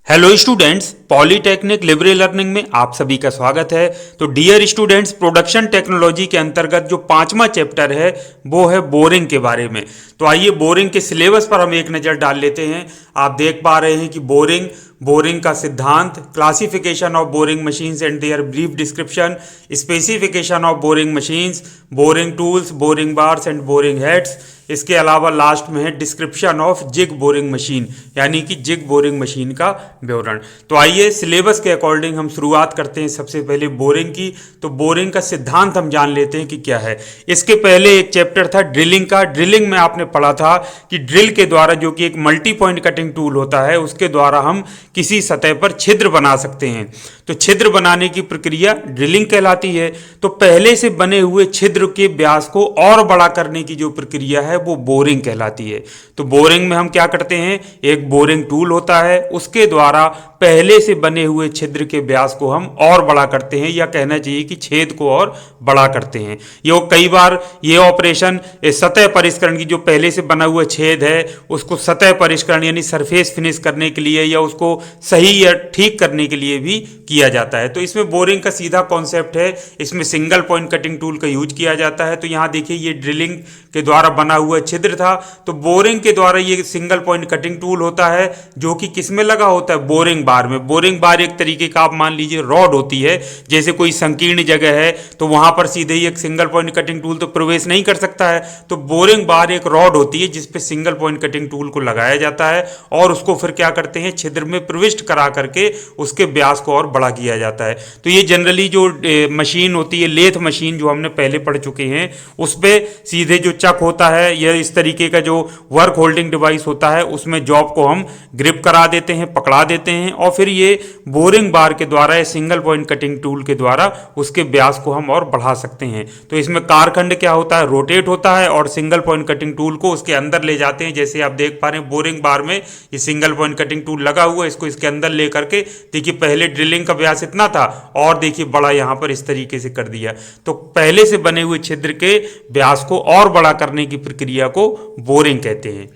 Hello students, polytechnic Libre learning में आप सभी का स्वागत है। तो डियर स्टूडेंट्स, प्रोडक्शन टेक्नोलॉजी के अंतर्गत जो 5वां चैप्टर है वो है बोरिंग के बारे में। तो आइए बोरिंग के सिलेबस पर हम एक नज़र डाल लेते हैं। आप देख पा रहे हैं कि बोरिंग का सिद्धांत, classification of boring machines and their brief description, specification of boring machines, boring tools, boring bars and boring heads. इसके अलावा लास्ट में है description of jig boring machine, यानी कि जिग बोरिंग मशीन का विवरण। तो आइए सिलेबस के अकॉर्डिंग हम शुरुआत करते हैं सबसे पहले बोरिंग की। तो बोरिंग का सिद्धांत हम जान लेते हैं कि क्या है। इसके पहले एक चैप्टर था ड्रिलिंग का। ड्रिलिंग में आपने पढ़ा था कि ड्रिल के द्वारा, जो कि एक मल्टी पॉइंट कटिंग टूल होता है, उसके द्वारा हम किसी सतह पर छिद्र बना सकते हैं। तो छिद्र बनाने की प्रक्रिया ड्रिलिंग कहलाती है। तो पहले से बने हुए छिद्र के व्यास को और बड़ा करने की जो प्रक्रिया है वो बोरिंग कहलाती है। तो बोरिंग में हम क्या करते हैं, एक बोरिंग टूल होता है, उसके द्वारा पहले से बने हुए छिद्र के व्यास को हम और बड़ा करते हैं, या कहना चाहिए कि छेद को और बड़ा करते हैं। ये कई बार ये ऑपरेशन सतह परिष्करण की, जो पहले से बना हुआ छेद है उसको सतह परिष्करण यानी सरफेस फिनिश करने के लिए, या उसको सही या ठीक करने के लिए भी किया जाता है। तो इसमें बोरिंग का सीधा कॉन्सेप्ट है, इसमें सिंगल पॉइंट कटिंग टूल का यूज किया जाता है। तो यहाँ देखिए, ये ड्रिलिंग के द्वारा बना हुआ छिद्र था, तो बोरिंग के द्वारा ये सिंगल पॉइंट कटिंग टूल होता है, जो कि किसमें लगा होता है, बोरिंग बार में। बोरिंग बार एक तरीके का, आप मान लीजिए, रॉड होती है। जैसे कोई संकीर्ण जगह है तो वहां पर सीधे ही एक सिंगल पॉइंट कटिंग टूल तो प्रवेश नहीं कर सकता है। तो बोरिंग बार एक रॉड होती है जिसपे सिंगल पॉइंट कटिंग टूल को लगाया जाता है, और उसको फिर क्या करते हैं, छिद्र में प्रविष्ट करा करके उसके व्यास को और बड़ा किया जाता है। तो ये जनरली जो मशीन होती है, लेथ मशीन, जो हमने पहले पढ़ चुके हैं, उस पर सीधे जो चक होता है या इस तरीके का जो वर्क होल्डिंग डिवाइस होता है, उसमें जॉब को हम ग्रिप करा देते हैं, पकड़ा देते हैं, और फिर ये बोरिंग बार के द्वारा या सिंगल पॉइंट कटिंग टूल के द्वारा उसके व्यास को हम और बढ़ा सकते हैं। तो इसमें कारखंड क्या होता है, रोटेट होता है, और सिंगल पॉइंट कटिंग टूल को उसके अंदर ले जाते हैं। जैसे आप देख पा रहे हैं, बोरिंग बार में ये सिंगल पॉइंट कटिंग टूल लगा हुआ है, इसको इसके अंदर ले करके, देखिए पहले ड्रिलिंग का व्यास इतना था, और देखिए बड़ा यहां पर इस तरीके से कर दिया। तो पहले से बने हुए छिद्र के व्यास को और बड़ा करने की प्रक्रिया को बोरिंग कहते हैं।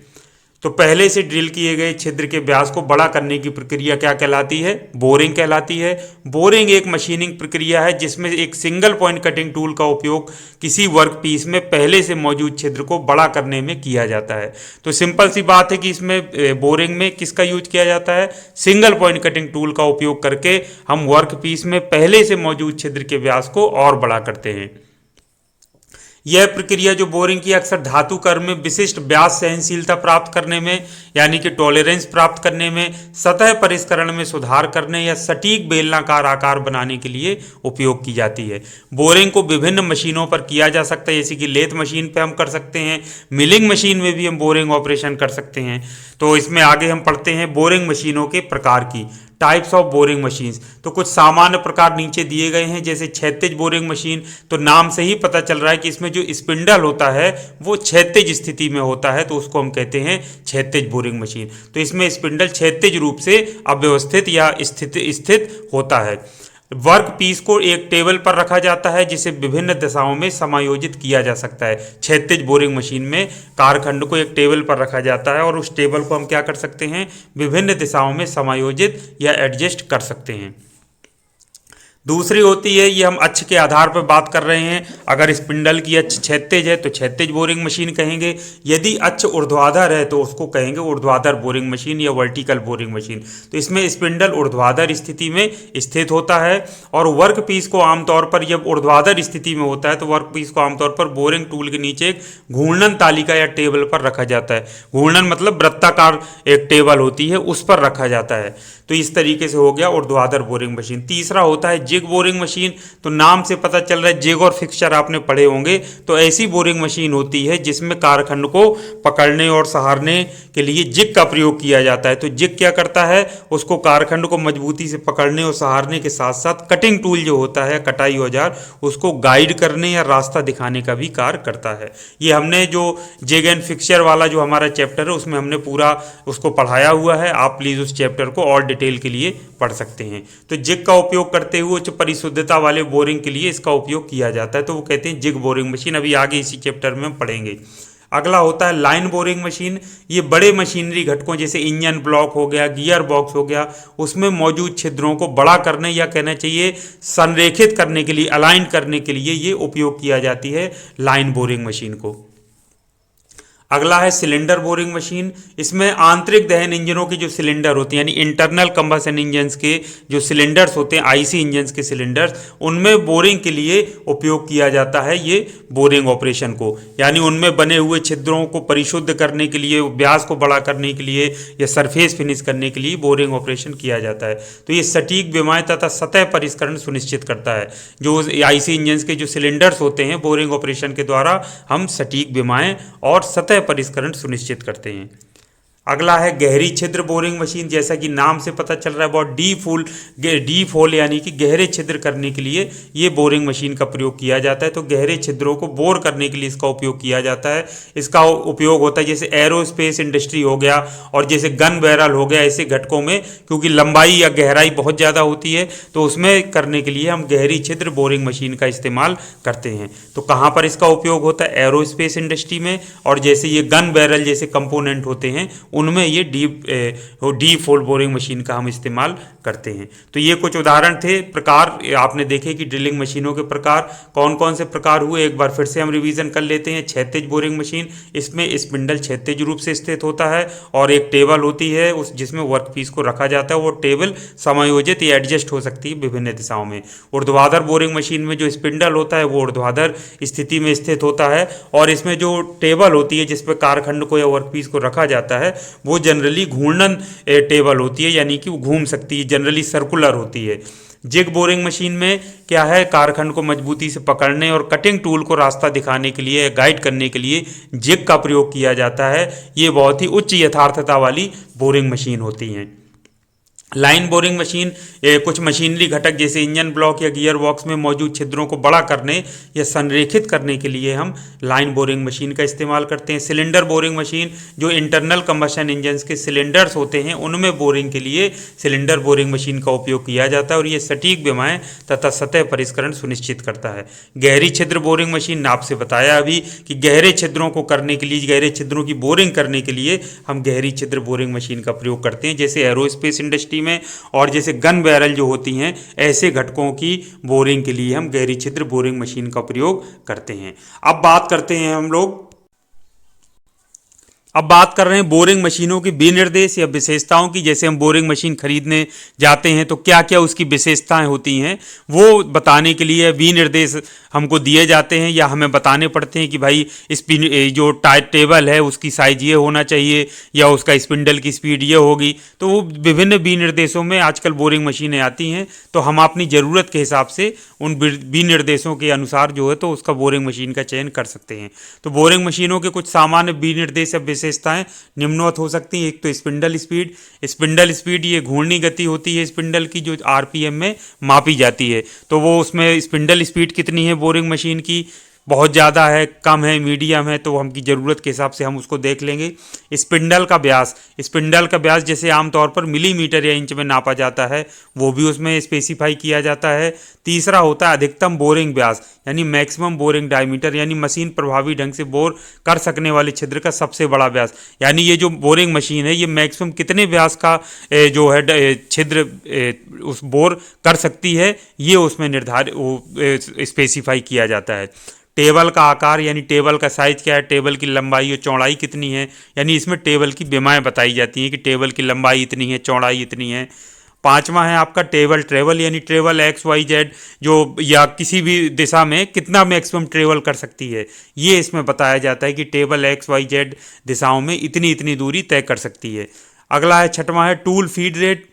तो पहले से ड्रिल किए गए छिद्र के व्यास को बड़ा करने की प्रक्रिया क्या कहलाती है, बोरिंग कहलाती है। बोरिंग एक मशीनिंग प्रक्रिया है जिसमें एक सिंगल पॉइंट कटिंग टूल का उपयोग किसी वर्क पीस में पहले से मौजूद छिद्र को बड़ा करने में किया जाता है। तो सिंपल सी बात है कि इसमें बोरिंग में किसका यूज किया जाता है, सिंगल पॉइंट कटिंग टूल का उपयोग करके हम वर्क पीस में पहले से मौजूद छिद्र के व्यास को और बड़ा करते हैं। यह प्रक्रिया जो बोरिंग की, अक्सर धातु कर्म में विशिष्ट व्यास सहनशीलता प्राप्त करने में, यानी कि टॉलरेंस प्राप्त करने में, सतह परिष्करण में सुधार करने या सटीक बेलनाकार आकार बनाने के लिए उपयोग की जाती है। बोरिंग को विभिन्न मशीनों पर किया जा सकता है, जैसे कि लेथ मशीन पे हम कर सकते हैं, मिलिंग मशीन में भी हम बोरिंग ऑपरेशन कर सकते हैं। तो इसमें आगे हम पढ़ते हैं बोरिंग मशीनों के प्रकार की, टाइप्स ऑफ बोरिंग मशीन्स। तो कुछ सामान्य प्रकार नीचे दिए गए हैं, जैसे क्षैतिज बोरिंग मशीन। तो नाम से ही पता चल रहा है कि इसमें जो स्पिंडल होता है वो क्षैतिज स्थिति में होता है, तो उसको हम कहते हैं क्षैतिज बोरिंग मशीन। तो इसमें स्पिंडल क्षैतिज रूप से अव्यवस्थित या स्थित होता है। वर्क पीस को एक टेबल पर रखा जाता है जिसे विभिन्न दिशाओं में समायोजित किया जा सकता है। क्षैतिज बोरिंग मशीन में कारखंड को एक टेबल पर रखा जाता है, और उस टेबल को हम क्या कर सकते हैं, विभिन्न दिशाओं में समायोजित या एडजस्ट कर सकते हैं। दूसरी होती है, ये हम अक्ष के आधार पर बात कर रहे हैं। अगर स्पिंडल की अक्ष क्षैतिज है तो क्षैतिज बोरिंग मशीन कहेंगे, यदि अक्ष ऊर्ध्वाधर है तो उसको कहेंगे ऊर्ध्वाधर बोरिंग मशीन या वर्टिकल बोरिंग मशीन। तो इसमें स्पिंडल ऊर्ध्वाधर स्थिति में स्थित होता है, और वर्क पीस को आमतौर पर, जब ऊर्ध्वाधर स्थिति में होता है तो वर्क पीस को आमतौर पर बोरिंग टूल के नीचे एक घूर्णन तालिका या टेबल पर रखा जाता है। घूर्णन मतलब वृत्ताकार एक टेबल होती है, उस पर रखा जाता है। तो इस तरीके से हो गया ऊर्ध्वाधर बोरिंग मशीन। तीसरा होता है जिग बोरिंग मशीन। तो नाम से पता चल रहा है, जिग और फिक्सचर आपने पढ़े होंगे। तो ऐसी बोरिंग मशीन होती है जिसमें कारखंड को पकड़ने और सहारने के लिए जिग का प्रयोग किया जाता है। तो जिग क्या करता है, उसको कारखंड को मजबूती से पकड़ने और सहारने के साथ साथ कटिंग टूल जो होता है, कटाई औजार, उसको गाइड करने या रास्ता दिखाने का भी कार्य करता है। ये हमने जो जिग एंड फिक्सचर वाला जो हमारा चैप्टर है उसमें हमने पूरा उसको पढ़ाया हुआ है। आप प्लीज उस चैप्टर को और डिटेल के लिए पढ़ सकते हैं। तो जिग का उपयोग करते हुए उच्च परिशुद्धता वाले बोरिंग के लिए इसका उपयोग किया जाता है, तो वो कहते हैं जिग बोरिंग मशीन। अभी आगे इसी चैप्टर में हम पढ़ेंगे। अगला होता है लाइन बोरिंग मशीन। ये बड़े मशीनरी घटकों जैसे इंजन ब्लॉक हो गया, गियर बॉक्स हो गया, उसमें मौजूद छिद्रों को बड़ा करने या कहना चाहिए संरेखित करने के लिए, अलाइन करने के लिए ये उपयोग किया जाती है लाइन बोरिंग मशीन को। अगला है सिलेंडर बोरिंग मशीन। इसमें आंतरिक दहन इंजनों की जो सिलेंडर होते हैं, यानी इंटरनल कंबशन इंजन्स के जो सिलेंडर्स होते हैं, आईसी इंजन्स के सिलेंडर्स, उनमें बोरिंग के लिए उपयोग किया जाता है ये बोरिंग ऑपरेशन को। यानी उनमें बने हुए छिद्रों को परिशुद्ध करने के लिए, व्यास को बड़ा करने के लिए या सरफेस फिनिश करने के लिए बोरिंग ऑपरेशन किया जाता है। तो ये सटीक विमाएं तथा सतह परिष्करण सुनिश्चित करता है। जो आईसी इंजन्स के जो सिलेंडर्स होते हैं, बोरिंग ऑपरेशन के द्वारा हम सटीक विमाएं और सतह परिष्करण सुनिश्चित करते हैं। अगला है गहरी छिद्र बोरिंग मशीन। जैसा कि नाम से पता चल रहा है, बहुत डीप होल यानी कि गहरे छिद्र करने के लिए ये बोरिंग मशीन का प्रयोग किया जाता है। तो गहरे छिद्रों को बोर करने के लिए इसका उपयोग किया जाता है। इसका उपयोग होता है जैसे एरोस्पेस इंडस्ट्री हो गया और जैसे गन बैरल हो गया, ऐसे घटकों में, क्योंकि लंबाई या गहराई बहुत ज़्यादा होती है, तो उसमें करने के लिए हम गहरी छिद्र बोरिंग मशीन का इस्तेमाल करते हैं। तो कहाँ पर इसका उपयोग होता है? एरोस्पेस इंडस्ट्री में, और जैसे ये गन बैरल जैसे कंपोनेंट होते हैं उनमें ये डीप होल बोरिंग मशीन का हम इस्तेमाल करते हैं। तो ये कुछ उदाहरण थे, प्रकार आपने देखे कि ड्रिलिंग मशीनों के प्रकार कौन कौन से प्रकार हुए। एक बार फिर से हम रिवीजन कर लेते हैं। क्षैतिज बोरिंग मशीन, इसमें स्पिंडल क्षैतिज रूप से स्थित होता है और एक टेबल होती है उस जिसमें वर्कपीस को रखा जाता है। वो टेबल समायोजित या एडजस्ट हो सकती है विभिन्न दिशाओं में। ऊर्ध्वाधर बोरिंग मशीन में जो स्पिंडल होता है वो ऊर्ध्वाधर स्थिति में स्थित होता है और इसमें जो टेबल होती है जिस पर कारखंड को या वर्कपीस को रखा जाता है वो जनरली घूर्णन टेबल होती है, यानी कि वो घूम सकती है, जनरली सर्कुलर होती है। जिग बोरिंग मशीन में क्या है, कारखंड को मजबूती से पकड़ने और कटिंग टूल को रास्ता दिखाने के लिए, गाइड करने के लिए जिग का प्रयोग किया जाता है। ये बहुत ही उच्च यथार्थता वाली बोरिंग मशीन होती हैं। लाइन बोरिंग मशीन कुछ मशीनरी घटक जैसे इंजन ब्लॉक या गियर बॉक्स में मौजूद छिद्रों को बड़ा करने या संरेखित करने के लिए हम लाइन बोरिंग मशीन का इस्तेमाल करते हैं। सिलेंडर बोरिंग मशीन, जो इंटरनल कंबशन इंजन्स के सिलेंडर्स होते हैं उनमें बोरिंग के लिए सिलेंडर बोरिंग मशीन का उपयोग किया जाता है और ये सटीक विमाएं तथा सतह परिष्करण सुनिश्चित करता है। गहरी छिद्र बोरिंग मशीन, आपसे बताया अभी कि गहरे छिद्रों को करने के लिए, गहरे छिद्रों की बोरिंग करने के लिए हम गहरी छिद्र बोरिंग मशीन का प्रयोग करते हैं, जैसे एरोस्पेस इंडस्ट्री में और जैसे गन बैरल जो होती हैं, ऐसे घटकों की बोरिंग के लिए हम गहरी छिद्र बोरिंग मशीन का प्रयोग करते हैं। अब बात करते हैं अब बात कर रहे हैं बोरिंग मशीनों की विनिर्देश या विशेषताओं की। जैसे हम बोरिंग मशीन खरीदने जाते हैं तो क्या क्या उसकी विशेषताएं होती हैं वो बताने के लिए विनिर्देश हमको दिए जाते हैं या हमें बताने पड़ते हैं कि भाई जो टेबल है उसकी साइज ये होना चाहिए या उसका स्पिंडल की स्पीड ये होगी। तो वो विभिन्न विनिर्देशों में आजकल बोरिंग मशीनें आती हैं, तो हम अपनी ज़रूरत के हिसाब से उन विनिर्देशों के अनुसार जो है तो उसका बोरिंग मशीन का चयन कर सकते हैं। तो बोरिंग मशीनों के कुछ सामान्य विनिर्देश या विशेषताएं निम्नवत हो सकती हैं। एक तो स्पिंडल स्पीड ये घूर्णी गति होती है स्पिंडल की, जो आरपीएम में मापी जाती है। तो वो उसमें स्पिंडल स्पीड कितनी है बोरिंग मशीन की, बहुत ज़्यादा है, कम है, मीडियम है, तो हमकी ज़रूरत के हिसाब से हम उसको देख लेंगे। स्पिंडल का व्यास जैसे आमतौर पर मिलीमीटर या इंच में नापा जाता है, वो भी उसमें स्पेसिफाई किया जाता है। तीसरा होता है अधिकतम बोरिंग व्यास, यानी मैक्सिमम बोरिंग डायमीटर, यानी मशीन प्रभावी ढंग से बोर कर सकने वाले छिद्र का सबसे बड़ा व्यास। यानी ये जो बोरिंग मशीन है ये मैक्सिमम कितने व्यास का जो है छिद्र उस बोर कर सकती है, ये उसमें निर्धारित स्पेसिफाई किया जाता है। टेबल का आकार, यानी टेबल का साइज क्या है, टेबल की लंबाई और चौड़ाई कितनी है, यानी इसमें टेबल की विमाएं बताई जाती हैं कि टेबल की लंबाई इतनी है, चौड़ाई इतनी है। पांचवा है आपका ट्रेवल, यानी ट्रेवल XYZ जो या किसी भी दिशा में कितना मैक्सिमम ट्रेवल कर सकती है, ये इसमें बताया जाता है कि टेबल XYZ दिशाओं में इतनी इतनी दूरी तय कर सकती है। अगला है छठवां है टूल फीड रेट,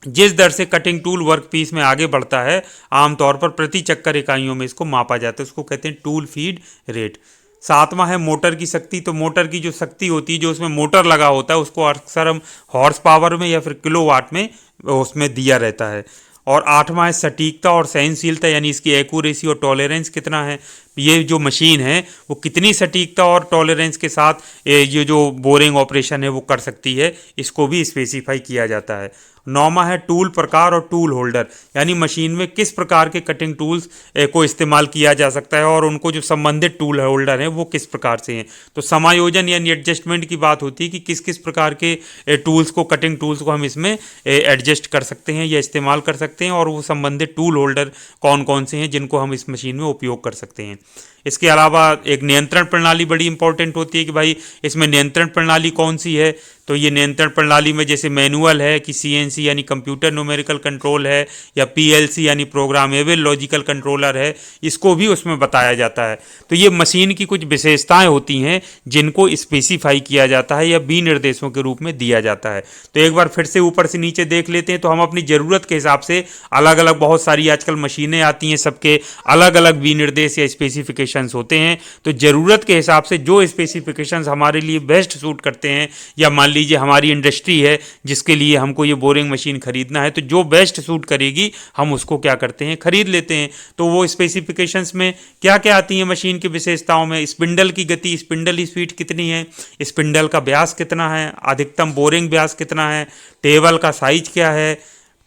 जिस दर से कटिंग टूल वर्क पीस में आगे बढ़ता है आमतौर पर प्रति चक्कर इकाइयों में इसको मापा जाता है, उसको कहते हैं टूल फीड रेट। सातवां है मोटर की शक्ति, तो मोटर की जो शक्ति होती है, जो उसमें मोटर लगा होता है, उसको अक्सर हम हॉर्स पावर में या फिर किलोवाट में उसमें दिया रहता है। और आठवां है सटीकता और सहनशीलता, यानी इसकी एक्यूरेसी और टॉलरेंस कितना है। ये जो मशीन है वो कितनी सटीकता और टॉलरेंस के साथ ये जो बोरिंग ऑपरेशन है वो कर सकती है, इसको भी स्पेसिफाई किया जाता है। 9वां है टूल प्रकार और टूल होल्डर, यानी मशीन में किस प्रकार के कटिंग टूल्स को इस्तेमाल किया जा सकता है और उनको जो संबंधित टूल होल्डर हैं वो किस प्रकार से हैं। तो समायोजन यानी एडजस्टमेंट की बात होती है कि किस किस प्रकार के टूल्स को, कटिंग टूल्स को हम इसमें एडजस्ट कर सकते हैं या इस्तेमाल कर सकते हैं, और वो संबंधित टूल होल्डर कौन कौन से हैं जिनको हम इस मशीन में उपयोग कर सकते हैं। इसके अलावा एक नियंत्रण प्रणाली बड़ी इंपॉर्टेंट होती है कि भाई इसमें नियंत्रण प्रणाली कौन सी है। तो ये नियंत्रण प्रणाली में जैसे मैनुअल है कि सीएनसी यानी कंप्यूटर न्यूमेरिकल कंट्रोल है, या पीएलसी यानी प्रोग्रामेबल लॉजिकल कंट्रोलर है, इसको भी उसमें बताया जाता है। तो ये मशीन की कुछ विशेषताएं होती हैं जिनको स्पेसिफाई किया जाता है या विनिर्देशों के रूप में दिया जाता है। तो एक बार फिर से ऊपर से नीचे देख लेते हैं। तो हम अपनी ज़रूरत के हिसाब से अलग अलग बहुत सारी आजकल मशीनें आती हैं, सबके अलग अलग विनिर्देश या स्पेसिफिकेशंस होते हैं। तो ज़रूरत के हिसाब से जो स्पेसिफिकेशंस हमारे लिए बेस्ट सूट करते हैं, या मान लीजिए हमारी इंडस्ट्री है जिसके लिए हमको ये बोरिंग मशीन खरीदना है, तो जो बेस्ट सूट करेगी हम उसको क्या करते हैं, खरीद लेते हैं। तो वो स्पेसिफिकेशंस में क्या क्या आती हैं मशीन की विशेषताओं में, स्पिंडल की गति, स्पिंडल स्पीड कितनी है, स्पिंडल का व्यास कितना है, अधिकतम बोरिंग व्यास कितना है, टेबल का साइज क्या है,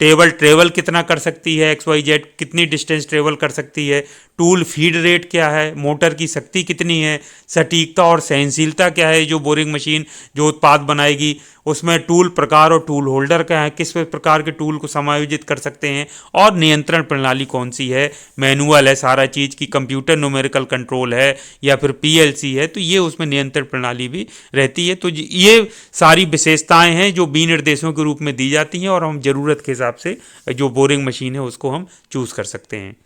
टेबल ट्रेवल कितना कर सकती है, XYZ कितनी डिस्टेंस ट्रेवल कर सकती है, टूल फीड रेट क्या है, मोटर की शक्ति कितनी है, सटीकता और सहनशीलता क्या है, जो बोरिंग मशीन जो उत्पाद बनाएगी उसमें टूल प्रकार और टूल होल्डर क्या है, किस प्रकार के टूल को समायोजित कर सकते हैं, और नियंत्रण प्रणाली कौन सी है, मैनुअल है सारा चीज़ की, कंप्यूटर न्यूमेरिकल कंट्रोल है या फिर पीएलसी है, तो ये उसमें नियंत्रण प्रणाली भी रहती है। तो ये सारी विशेषताएं हैं जो विनिर्देशों के रूप में दी जाती हैं, और हम ज़रूरत के हिसाब से जो बोरिंग मशीन है उसको हम चूज़ कर सकते हैं।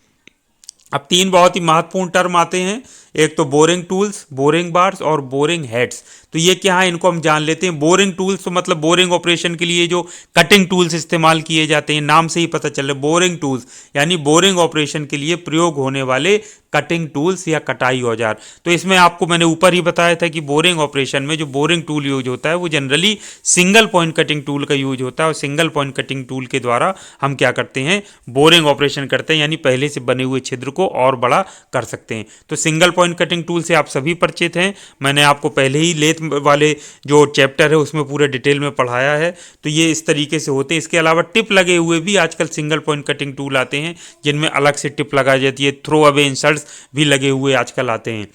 अब 3 बहुत ही महत्वपूर्ण टर्म आते हैं, एक तो बोरिंग टूल्स, बोरिंग बार्स और बोरिंग हेड्स। तो ये क्या है इनको हम जान लेते हैं। बोरिंग टूल्स तो मतलब बोरिंग ऑपरेशन के लिए जो कटिंग टूल्स इस्तेमाल किए जाते हैं, नाम से ही पता चल रहा है बोरिंग टूल्स, यानी बोरिंग ऑपरेशन के लिए प्रयोग होने वाले कटिंग टूल्स या कटाई औजार। तो इसमें आपको मैंने ऊपर ही बताया था कि बोरिंग ऑपरेशन में जो बोरिंग टूल यूज होता है वो generally single point cutting tool का यूज होता है, और सिंगल पॉइंट कटिंग टूल के द्वारा हम क्या करते हैं, बोरिंग ऑपरेशन करते हैं, यानी पहले से बने हुए छिद्र को और बड़ा कर सकते हैं। तो सिंगल पॉइंट कटिंग टूल से आप सभी परिचित हैं, मैंने आपको पहले ही लेथ वाले जो चैप्टर है उसमें पूरे डिटेल में पढ़ाया है। तो ये इस तरीके से होते हैं। इसके अलावा टिप लगे हुए भी आजकल सिंगल पॉइंट कटिंग टूल आते हैं जिनमें अलग से टिप लगाई जाती है, थ्रो अवे इंसर्ट्स भी लगे हुए आजकल आते हैं।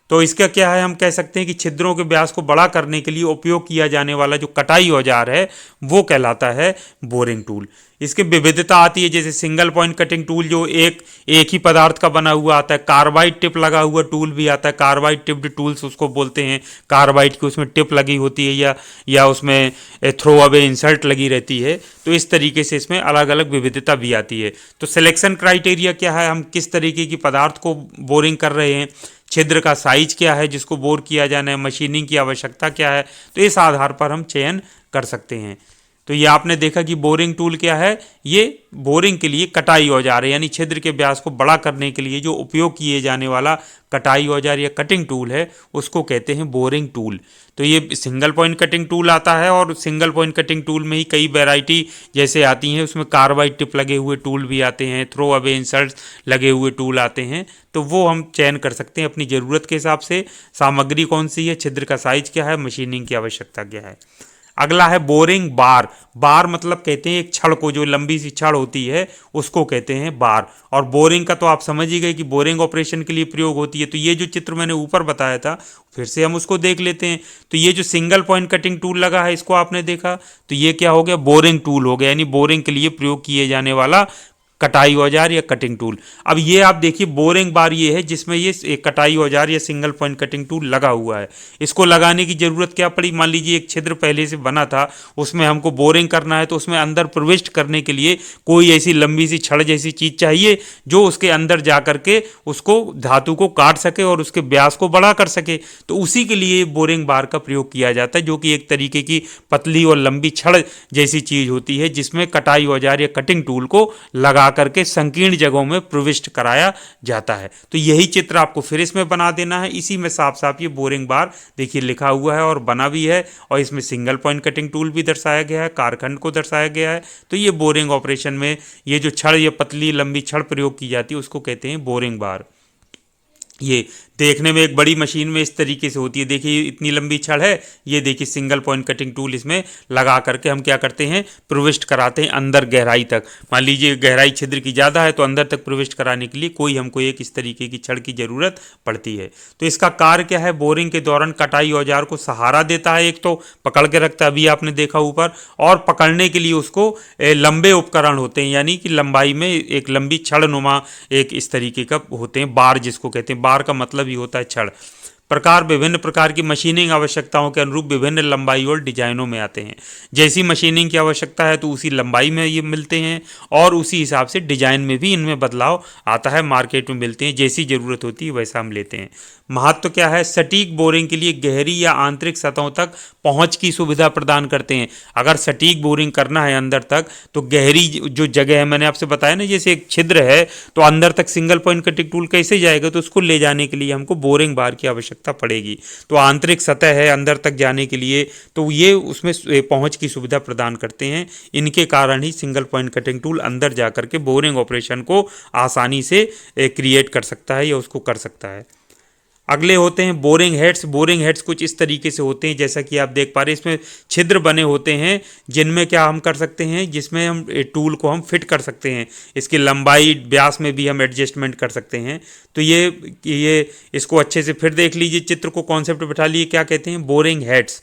तो इसका क्या है, हम कह सकते हैं कि छिद्रों के व्यास को बड़ा करने के लिए उपयोग किया जाने वाला जो कटाई औजार है वो कहलाता है बोरिंग टूल। इसकी विविधता आती है, जैसे सिंगल पॉइंट कटिंग टूल जो एक ही पदार्थ का बना हुआ आता है, कार्बाइड टिप लगा हुआ टूल भी आता है, कार्बाइड टिप्ड टूल्स उसको बोलते हैं, कार्बाइड की उसमें टिप लगी होती है या उसमें थ्रो अवे इंसर्ट लगी रहती है। तो इस तरीके से इसमें अलग अलग विविधता भी आती है। तो सिलेक्शन क्राइटेरिया क्या है, हम किस तरीके की पदार्थ को बोरिंग कर रहे हैं, छिद्र का साइज क्या है जिसको बोर किया जाना है, मशीनिंग की आवश्यकता क्या है, तो इस आधार पर हम चयन कर सकते हैं। तो ये आपने देखा कि बोरिंग टूल क्या है, ये बोरिंग के लिए कटाई औजार है, यानी छिद्र के व्यास को बड़ा करने के लिए जो उपयोग किए जाने वाला कटाई औजार या कटिंग टूल है उसको कहते हैं बोरिंग टूल। तो ये सिंगल पॉइंट कटिंग टूल आता है, और सिंगल पॉइंट कटिंग टूल में ही कई वैरायटी जैसे आती हैं, उसमें कार्बाइड टिप लगे हुए टूल भी आते हैं, थ्रो अवे इंसर्ट्स लगे हुए टूल आते हैं। तो वो हम चयन कर सकते हैं अपनी ज़रूरत के हिसाब से, सामग्री कौन सी है, छिद्र का साइज क्या है, मशीनिंग की आवश्यकता क्या है। अगला है बोरिंग बार। बार मतलब कहते हैं एक छड़ को, जो लंबी सी छड़ होती है उसको कहते हैं बार। और बोरिंग का तो आप समझ ही गए कि बोरिंग ऑपरेशन के लिए प्रयोग होती है। तो ये जो चित्र मैंने ऊपर बताया था फिर से हम उसको देख लेते हैं। तो ये जो सिंगल पॉइंट कटिंग टूल लगा है इसको आपने देखा, तो ये क्या हो गया, बोरिंग टूल हो गया, यानी बोरिंग के लिए प्रयोग किए जाने वाला कटाई औजार या कटिंग टूल। अब ये आप देखिए बोरिंग बार ये है जिसमें ये एक कटाई औजार या सिंगल पॉइंट कटिंग टूल लगा हुआ है। इसको लगाने की जरूरत क्या पड़ी, मान लीजिए एक छिद्र पहले से बना था, उसमें हमको बोरिंग करना है, तो उसमें अंदर प्रविष्ट करने के लिए कोई ऐसी लंबी सी छड़ जैसी चीज चाहिए जो उसके अंदर जा करके उसको धातु को काट सके और उसके व्यास को बड़ा कर सके। तो उसी के लिए बोरिंग बार का प्रयोग किया जाता है, जो कि एक तरीके की पतली और लंबी छड़ जैसी चीज होती है जिसमें कटाई औजार या कटिंग टूल को लगा करके संकीर्ण जगहों में प्रविष्ट कराया जाता है। तो यही चित्र आपको फिर इसमें बना देना है। इसी में साफ साफ ये बोरिंग बार देखिए लिखा हुआ है और बना भी है, और इसमें सिंगल पॉइंट कटिंग टूल भी दर्शाया गया है, कारखंड को दर्शाया गया है। तो ये बोरिंग ऑपरेशन में ये जो छड़ या पतली लंबी छड़ प्रयोग की जाती है उसको कहते हैं बोरिंग बार। ये देखने में एक बड़ी मशीन में इस तरीके से होती है। देखिए इतनी लंबी छड़ है, ये देखिए सिंगल पॉइंट कटिंग टूल इसमें लगा करके हम क्या करते हैं, प्रविष्ट कराते हैं अंदर गहराई तक। मान लीजिए गहराई छिद्र की ज़्यादा है तो अंदर तक प्रविष्ट कराने के लिए कोई हमको एक इस तरीके की छड़ की ज़रूरत पड़ती है। तो इसका कार्य क्या है, बोरिंग के दौरान कटाई औजार को सहारा देता है, एक तो पकड़ के रखता है, अभी आपने देखा ऊपर, और पकड़ने के लिए उसको लंबे उपकरण होते हैं, यानी कि लंबाई में एक लंबी छड़ नुमा एक इस तरीके का होते हैं, बार जिसको कहते हैं। बार का मतलब ही होता है छड़। प्रकार विभिन्न प्रकार की मशीनिंग आवश्यकताओं के अनुरूप विभिन्न लंबाई और डिजाइनों में आते हैं। जैसी मशीनिंग की आवश्यकता है तो उसी लंबाई में ये मिलते हैं और उसी हिसाब से डिजाइन में भी इनमें बदलाव आता है, मार्केट में मिलते हैं, जैसी ज़रूरत होती है वैसा हम लेते हैं। महत्व क्या है, सटीक बोरिंग के लिए गहरी या आंतरिक सतहों तक पहुंच की सुविधा प्रदान करते हैं। अगर सटीक बोरिंग करना है अंदर तक तो गहरी जो जगह है, मैंने आपसे बताया ना, जैसे एक छिद्र है तो अंदर तक सिंगल पॉइंट कटिंग टूल कैसे जाएगा, तो उसको ले जाने के लिए हमको बोरिंग बार की आवश्यकता पड़ेगी। तो आंतरिक सतह है अंदर तक जाने के लिए, तो ये उसमें पहुंच की सुविधा प्रदान करते हैं। इनके कारण ही सिंगल पॉइंट कटिंग टूल अंदर जा करके बोरिंग ऑपरेशन को आसानी से क्रिएट कर सकता है या उसको कर सकता है। अगले होते हैं बोरिंग हेड्स। बोरिंग हेड्स कुछ इस तरीके से होते हैं, जैसा कि आप देख पा रहे हैं, इसमें छिद्र बने होते हैं जिनमें क्या हम कर सकते हैं, जिसमें हम टूल को हम फिट कर सकते हैं। इसकी लंबाई व्यास में भी हम एडजस्टमेंट कर सकते हैं। तो ये इसको अच्छे से फिर देख लीजिए, चित्र को कॉन्सेप्ट बैठा लीजिए, क्या कहते हैं, बोरिंग हेड्स।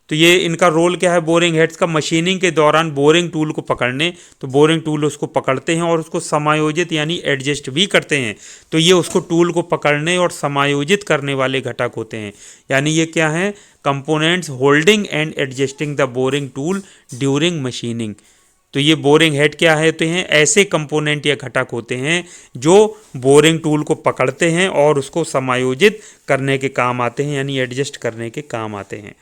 तो ये इनका रोल क्या है, बोरिंग हेड्स का मशीनिंग के दौरान बोरिंग टूल को पकड़ने, तो बोरिंग टूल उसको पकड़ते हैं और उसको समायोजित यानी एडजस्ट भी करते हैं। तो ये उसको टूल को पकड़ने और समायोजित करने वाले घटक होते हैं। यानी ये क्या है, components holding and adjusting the boring tool during machining. तो ये बोरिंग हेड क्या है, तो हैं ऐसे कंपोनेंट या घटक होते हैं जो बोरिंग टूल को पकड़ते हैं और उसको समायोजित करने के काम आते हैं, यानी एडजस्ट करने के काम आते हैं।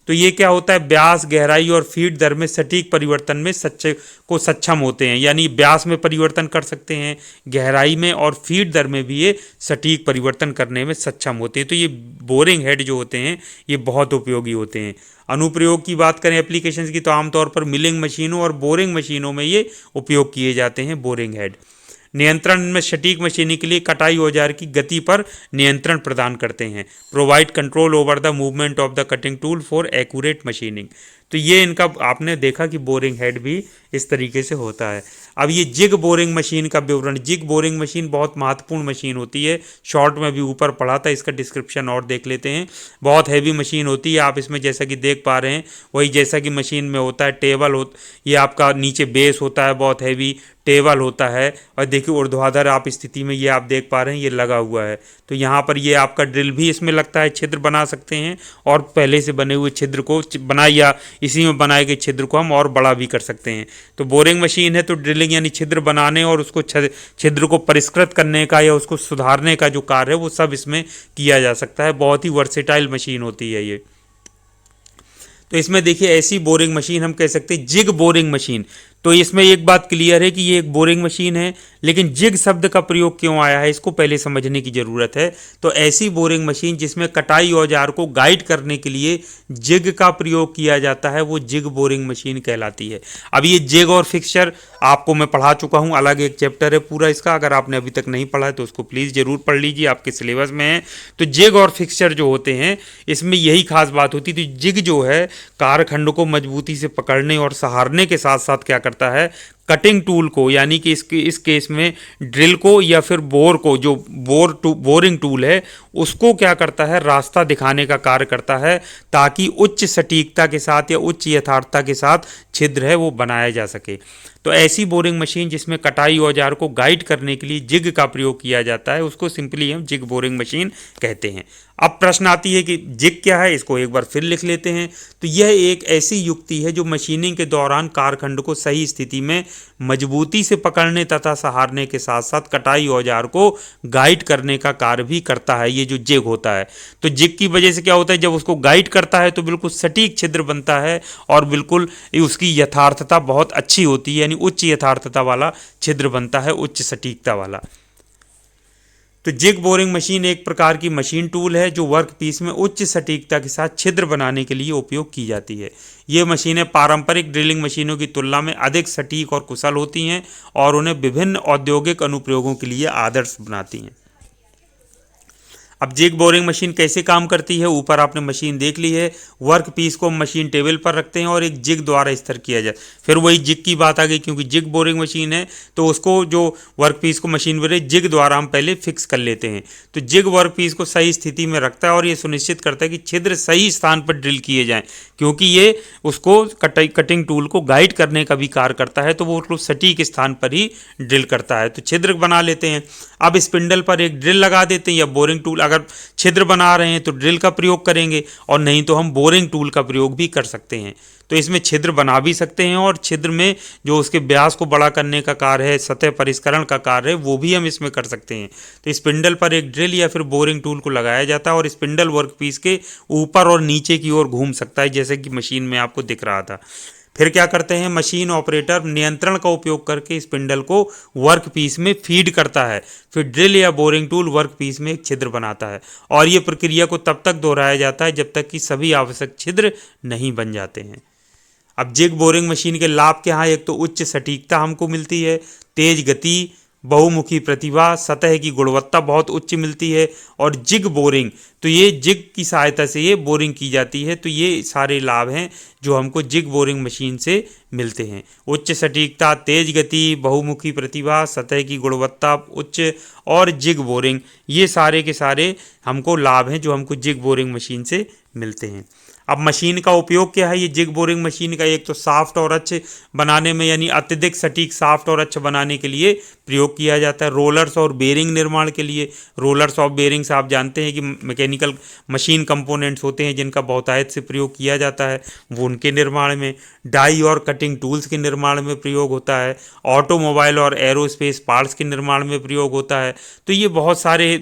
तो ये क्या होता है, व्यास, गहराई और फीड दर में सटीक परिवर्तन में सक्षम होते हैं। यानी व्यास में परिवर्तन कर सकते हैं, गहराई में और फीड दर में भी ये सटीक परिवर्तन करने में सक्षम होते हैं। तो ये बोरिंग हेड जो होते हैं ये बहुत उपयोगी होते हैं। अनुप्रयोग की बात करें एप्लीकेशंस की, तो आमतौर पर मिलिंग मशीनों और बोरिंग मशीनों में ये उपयोग किए जाते हैं बोरिंग हेड। नियंत्रण में सटीक मशीनिंग के लिए कटाई औजार की गति पर नियंत्रण प्रदान करते हैं। Provide control over the movement of the cutting tool for accurate machining. तो ये इनका आपने देखा कि बोरिंग हेड भी इस तरीके से होता है। अब ये जिग बोरिंग मशीन का विवरण। जिग बोरिंग मशीन बहुत महत्वपूर्ण मशीन होती है, शॉर्ट में भी ऊपर पढ़ा था, इसका डिस्क्रिप्शन और देख लेते हैं। बहुत हैवी मशीन होती है, आप इसमें जैसा कि देख पा रहे हैं वही जैसा कि मशीन में होता है, टेबल ये आपका नीचे बेस होता है, बहुत हैवी टेबल होता है, और देखिए ऊर्ध्वाधर आप स्थिति में ये आप देख पा रहे हैं ये लगा हुआ है। तो यहाँ पर ये आपका ड्रिल भी इसमें लगता है, छिद्र बना सकते हैं और पहले से बने हुए छिद्र को या इसी में बनाए गए छिद्र को हम और बड़ा भी कर सकते हैं। तो बोरिंग मशीन है तो ड्रिलिंग यानी छिद्र बनाने और उसको छिद्र को परिष्कृत करने का या उसको सुधारने का जो कार्य है वो सब इसमें किया जा सकता है। बहुत ही वर्सेटाइल मशीन होती है ये। तो इसमें देखिए ऐसी बोरिंग मशीन हम कह सकते हैं जिग बोरिंग मशीन। तो इसमें एक बात क्लियर है कि ये एक बोरिंग मशीन है, लेकिन जिग शब्द का प्रयोग क्यों आया है इसको पहले समझने की ज़रूरत है। तो ऐसी बोरिंग मशीन जिसमें कटाई औजार को गाइड करने के लिए जिग का प्रयोग किया जाता है वो जिग बोरिंग मशीन कहलाती है। अब ये जिग और फिक्सचर आपको मैं पढ़ा चुका हूँ, अलग एक चैप्टर है पूरा इसका, अगर आपने अभी तक नहीं पढ़ा है तो उसको प्लीज़ ज़रूर पढ़ लीजिए, आपके सिलेबस में है। तो जिग और फिक्सचर जो होते हैं इसमें यही खास बात होती थी। जिग जो है कारखंड को मजबूती से पकड़ने और सहारने के साथ साथ क्या करता है, कटिंग टूल को, यानी कि इस केस में ड्रिल को या फिर बोर को, जो बोरिंग टूल है उसको क्या करता है, रास्ता दिखाने का कार्य करता है, ताकि उच्च सटीकता के साथ या उच्च यथार्थता के साथ छिद्र है वो बनाया जा सके। तो ऐसी बोरिंग मशीन जिसमें कटाई औजार को गाइड करने के लिए जिग का प्रयोग किया जाता है उसको सिंपली हम जिग बोरिंग मशीन कहते हैं। अब प्रश्न आती है कि जिग क्या है, इसको एक बार फिर लिख लेते हैं। तो यह एक ऐसी युक्ति है जो मशीनिंग के दौरान कारखंड को सही स्थिति में मजबूती से पकड़ने तथा सहारने के साथ साथ कटाई औजार को गाइड करने का कार्य भी करता है, ये जो जिग होता है। तो जिग की वजह से क्या होता है, जब उसको गाइड करता है तो बिल्कुल सटीक छिद्र बनता है और बिल्कुल उसकी यथार्थता बहुत अच्छी होती है, यानी उच्च यथार्थता वाला छिद्र बनता है, उच्च सटीकता वाला। तो जिग बोरिंग मशीन एक प्रकार की मशीन टूल है जो वर्क पीस में उच्च सटीकता के साथ छिद्र बनाने के लिए उपयोग की जाती है। ये मशीनें पारंपरिक ड्रिलिंग मशीनों की तुलना में अधिक सटीक और कुशल होती हैं और उन्हें विभिन्न औद्योगिक अनुप्रयोगों के लिए आदर्श बनाती हैं। अब जिग बोरिंग मशीन कैसे काम करती है, ऊपर आपने मशीन देख ली है। वर्क पीस को मशीन टेबल पर रखते हैं और एक जिग द्वारा स्थिर किया जाए। फिर वही जिग की बात आ गई, क्योंकि जिग बोरिंग मशीन है तो उसको जो वर्क पीस को मशीन पर जिग द्वारा हम पहले फिक्स कर लेते हैं। तो जिग वर्क पीस को सही स्थिति में रखता है और ये सुनिश्चित करता है कि छिद्र सही स्थान पर ड्रिल किए जाएं, क्योंकि ये उसको कटिंग टूल को गाइड करने का भी कार्य करता है, तो वो उसको सटीक स्थान पर ही ड्रिल करता है। तो छिद्र बना लेते हैं। अब स्पिंडल पर एक ड्रिल लगा देते हैं, या बोरिंग टूल, अगर छिद्र बना रहे हैं तो ड्रिल का प्रयोग करेंगे, और नहीं तो हम बोरिंग टूल का प्रयोग भी कर सकते हैं। तो इसमें छिद्र बना भी सकते हैं, और छिद्र में जो उसके व्यास को बड़ा करने का कार्य है, सतह परिष्करण का कार्य है, वो भी हम इसमें कर सकते हैं। तो स्पिंडल पर एक ड्रिल या फिर बोरिंग टूल को लगाया जाता है और स्पिंडल वर्क पीस के ऊपर और नीचे की ओर घूम सकता है, जैसे कि मशीन में आपको दिख रहा था। फिर क्या करते हैं, मशीन ऑपरेटर नियंत्रण का उपयोग करके स्पिंडल को वर्क पीस में फीड करता है। फिर ड्रिल या बोरिंग टूल वर्क पीस में एक छिद्र बनाता है, और ये प्रक्रिया को तब तक दोहराया जाता है जब तक कि सभी आवश्यक छिद्र नहीं बन जाते हैं। अब जिग बोरिंग मशीन के लाभ क्या है, एक तो उच्च सटीकता हमको मिलती है, तेज गति, बहुमुखी प्रतिभा, सतह की गुणवत्ता बहुत उच्च मिलती है, और जिग बोरिंग, तो ये जिग की सहायता से ये बोरिंग की जाती है। तो ये सारे लाभ हैं जो हमको जिग बोरिंग मशीन से मिलते हैं। उच्च सटीकता, तेज गति, बहुमुखी प्रतिभा, सतह की गुणवत्ता उच्च, और जिग बोरिंग, ये सारे के सारे हमको लाभ हैं जो हमको जिग बोरिंग मशीन से मिलते हैं। अब मशीन का उपयोग क्या है, ये जिग बोरिंग मशीन का एक तो साफ्ट और अच्छे बनाने में, यानी अत्यधिक सटीक साफ्ट और अच्छे बनाने के लिए प्रयोग किया जाता है। रोलर्स और बेरिंग निर्माण के लिए, रोलर्स और बेरिंग्स आप जानते हैं कि मैकेनिकल मशीन कंपोनेंट्स होते हैं जिनका बहुतायत से प्रयोग किया जाता है, वो उनके निर्माण में। डाई और कटिंग टूल्स के निर्माण में प्रयोग होता है। ऑटोमोबाइल और एरोस्पेस पार्ट्स के निर्माण में प्रयोग होता है। तो ये बहुत सारे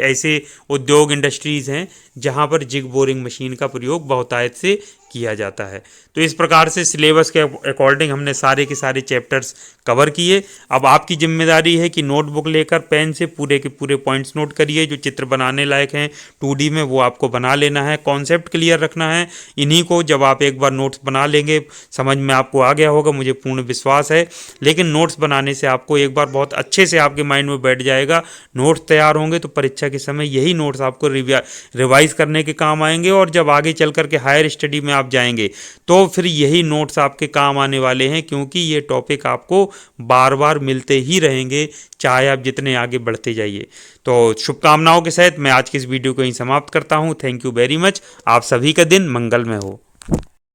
ऐसे उद्योग इंडस्ट्रीज़ हैं जहाँ पर जिग बोरिंग मशीन का प्रयोग बहुतायत से किया जाता है। तो इस प्रकार से सिलेबस के अकॉर्डिंग हमने सारे के सारे चैप्टर्स कवर किए। अब आपकी जिम्मेदारी है कि नोटबुक लेकर पेन से पूरे के पूरे पॉइंट्स नोट करिए, जो चित्र बनाने लायक हैं 2D में वो आपको बना लेना है, कॉन्सेप्ट क्लियर रखना है। इन्हीं को जब आप एक बार नोट्स बना लेंगे, समझ में आपको आ गया होगा, मुझे पूर्ण विश्वास है। लेकिन नोट्स बनाने से आपको एक बार बहुत अच्छे से आपके माइंड में बैठ जाएगा। नोट्स तैयार होंगे तो परीक्षा के समय यही नोट्स आपको रिवाइज करने के काम आएंगे, और जब आगे चल करके हायर स्टडी में आप जाएंगे तो फिर यही नोट्स आपके काम आने वाले हैं, क्योंकि ये टॉपिक आपको बार बार मिलते ही रहेंगे, चाहे आप जितने आगे बढ़ते जाइए। तो शुभकामनाओं के साथ मैं आज की इस वीडियो को यहीं समाप्त करता हूं। Thank you very much. आप सभी का दिन मंगलमय हो।